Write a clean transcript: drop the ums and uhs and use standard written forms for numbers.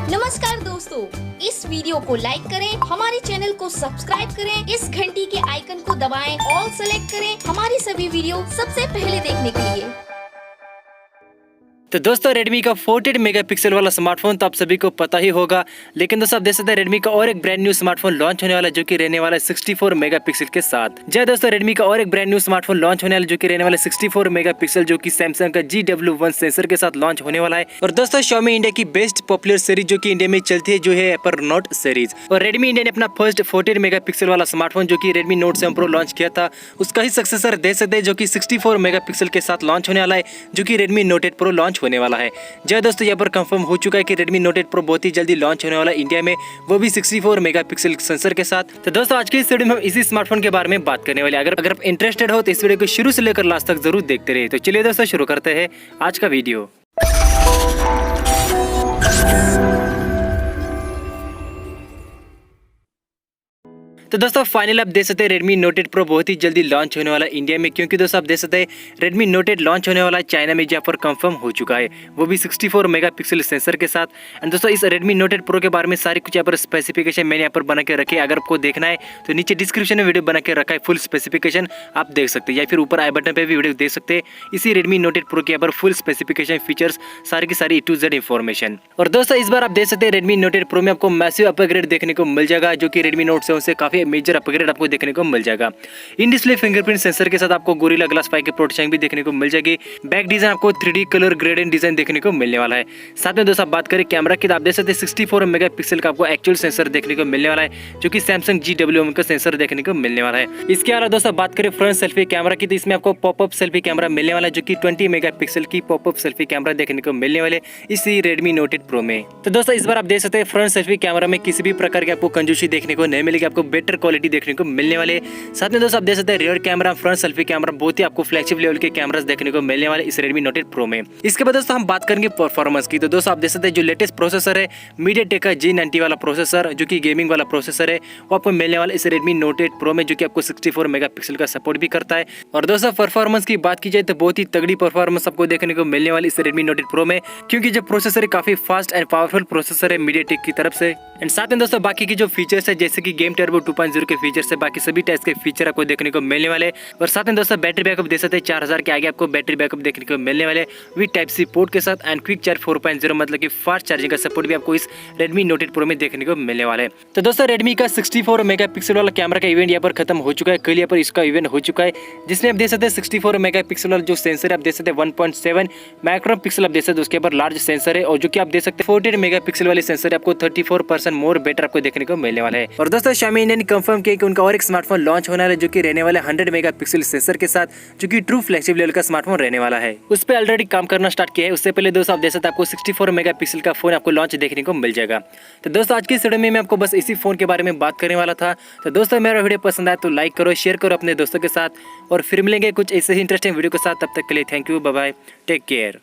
नमस्कार दोस्तों, इस वीडियो को लाइक करें, हमारे चैनल को सब्सक्राइब करें, इस घंटी के आइकन को दबाएं, ऑल सेलेक्ट करें हमारी सभी वीडियो सबसे पहले देखने के लिए। तो दोस्तों Redmi का 48 मेगापिक्सल वाला स्मार्टफोन तो आप सभी को पता ही होगा, लेकिन दोस्तों आप देख सकते हैं Redmi का और एक ब्रांड न्यू स्मार्टफोन लॉन्च होने वाला है जो कि रहने वाला है 64 मेगापिक्सल के साथ। जी दोस्तों, Redmi का और एक ब्रांड न्यू स्मार्टफोन लॉन्च होने वाला है जो कि रहने वाला है 64 मेगापिक्सल, जो कि Samsung का GW1 सेंसर के साथ लॉन्च होने वाला है। और दोस्तों Xiaomi इंडिया की बेस्ट पॉपुलर सीरीज जो कि इंडिया में चलती है जो है पर नोट सीरीज, और Redmi इंडिया ने अपना फर्स्ट 48 मेगापिक्सल वाला स्मार्टफोन जो कि Redmi Note 7 Pro लॉन्च किया था, उसका ही सक्सेसर दे सकते हैं जो कि 64 मेगापिक्सल के साथ लॉन्च होने वाला है, जो कि Redmi Note 8 Pro लॉन्च होने वाला है। जी दोस्तों, यहाँ पर कंफर्म हो चुका है कि Redmi Note 8 Pro बहुत ही जल्दी लॉन्च होने वाला है इंडिया में, वो भी 64 मेगापिक्सल सेंसर के साथ। तो दोस्तों आज की इस वीडियो में हम इसी स्मार्टफोन के बारे में बात करने वाले हैं। अगर आप इंटरेस्टेड हो तो इस वीडियो को शुरू से लेकर लास्ट तक जरूर देखते रहिए। तो चलिए दोस्तों शुरू करते हैं आज का वीडियो। तो दोस्तों फाइनल आप देख सकते हैं Redmi Note 8 Pro बहुत ही जल्दी लॉन्च होने वाला है इंडिया में, क्योंकि दोस्तों आप देख सकते हैं Redmi Note 8 लॉन्च होने वाला है चाइना में, जहाँ पर कंफर्म हो चुका है, वो भी 64 मेगापिक्सल सेंसर के साथ। एंड दोस्तों इस Redmi Note 8 Pro के बारे में सारी कुछ यहाँ पर स्पेसिफिकेशन मैंने यहाँ पर बना के रखे। अगर आपको देखना है तो नीचे डिस्क्रिप्शन में वीडियो बना के रखा है, फुल स्पेसिफिकेशन आप देख सकते हैं, या फिर ऊपर आई बटन पे भी वीडियो देख सकते हैं। इसी Redmi Note 8 Pro के यहाँ पर फुल स्पेसिफिकेशन फीचर्स सारी की सारी A to Z इन्फॉर्मेशन। और दोस्तों इस बार आप देख सकते हैं Redmi Note 8 Pro में आपको मैसिव अपग्रेड देखने को मिल जाएगा, जो कि Redmi Note 7 से काफी मेजर अपग्रेड आपको देखने को मिल जाएगा। इन डिस्प्ले फिंगरप्रिंट सेंसर के साथ आपको गोरिल्ला ग्लास 5 की प्रोटेक्शन भी देखने को मिल जाएगी। बैक डिजाइन आपको 3D कलर ग्रेडेंट डिजाइन देखने को मिलने वाला है। साथ में दोस्तों बात करें कैमरा की तो आप देख सकते हैं 64 मेगापिक्सल का आपको एक्चुअल सेंसर देखने को मिलने वाला है, जो कि Samsung GW1 का सेंसर देखने को मिलने वाला है। इसके अलावा दोस्तों बात करें फ्रंट सेल्फी कैमरा की तो इसमें आपको पॉपअप सेल्फी कैमरा मिलने वाला है, जो कि 20 मेगापिक्सल की पॉपअप सेल्फी कैमरा देखने को मिलने वाले इसी Redmi Note 8 Pro में। तो दोस्तों इस बार आप देख सकते हैं फ्रंट सेल्फी कैमरा में किसी भी प्रकार की आपको कंजूसी देखने को नहीं मिलेगी, आपको बेटर क्वालिटी देखने को मिलने वाले। साथ में दोस्तों आप देख सकते हैं rear camera, front selfie camera बहुत ही आपको फ्लैगशिप लेवल के कैमरास देखने को मिलने वाले इस Redmi Note 8 Pro में। इसके बाद दोस्तों हम बात करेंगे परफॉर्मेंस की, तो दोस्तों आप देख सकते हैं जो लेटेस्ट प्रोसेसर है MediaTek का G90 वाला प्रोसेसर, जो कि गेमिंग वाला प्रोसेसर है, वो आपको मिलने वाला इस Redmi Note 8 Pro में, जो कि आपको 64 मेगापिक्सल का सपोर्ट भी करता है। और दोस्तों परफॉर्मेंस की बात की जाए तो बहुत ही तगड़ी परफॉर्मेंस आपको देखने को मिलने वाली इस Redmi Note 8 Pro में, क्योंकि जो प्रोसेसर है काफी फास्ट एंड पावरफुल प्रोसेसर है MediaTek की तरफ से। एंड साथ में दोस्तों बाकी की जो फीचर्स है जैसे कि गेम टर्बो 2.0 के फीचर्स है, बाकी सभी टाइप्स के फीचर आपको देखने को मिलने वाले। और साथ में दोस्तों बैटरी बैकअप दे सकते हैं 4000 के आगे आपको बैटरी बैकअप देखने को मिलने वाले विद टाइप सी पोर्ट के साथ। एंड क्विक चार्ज 4.0 मतलब कि फास्ट चार्जिंग का सपोर्ट भी आपको इस Redmi Note 8 Pro में देखने को मिलने वाला है। तो दोस्तों Redmi का 64 मेगापिक्सल वाला कैमरा का इवेंट यहाँ पर खत्म हो चुका है, कल यहाँ पर इसका इवेंट हो चुका है, जिसमें आप देख सकते हैं 64 मेगापिक्सल वाला जो सेंसर आप देख सकते हैं 1.7 माइक्रोन पिक्सल आप देख सकते हैं, उसके ऊपर लार्ज सेंसर है। और जो कि आप देख सकते हैं 48 मेगापिक्सल वाले सेंसर आपको 34% मोर बेटर आपको देखने को मिलने वाला है। और दोस्तों Xiaomi इंडिया ने कंफर्म किया कि उनका और एक स्मार्टफोन लॉन्च होने वाला है, जो कि रहने वाला 100 मेगापिक्सल सेंसर के साथ, जो कि ट्रू फ्लैगशिप लेवल का स्मार्टफोन रहने वाला है। उस पर ऑलरेडी काम करना स्टार्ट किया है। उससे पहले दोस्तों आप देख सकते हैं आपको 64 मेगापिक्सल का फोन आपको लॉन्च देखने को मिल जाएगा। तो दोस्तों आज की इस वीडियो में मैं आपको बस इसी फोन के बारे में बात करने वाला था। तो दोस्तों मेरा वीडियो पसंद आया तो लाइक करो, शेयर करो अपने दोस्तों के साथ, और फिर मिलेंगे कुछ ऐसे ही इंटरेस्टिंग वीडियो के साथ। तब तक के लिए thank you, bye bye, take care.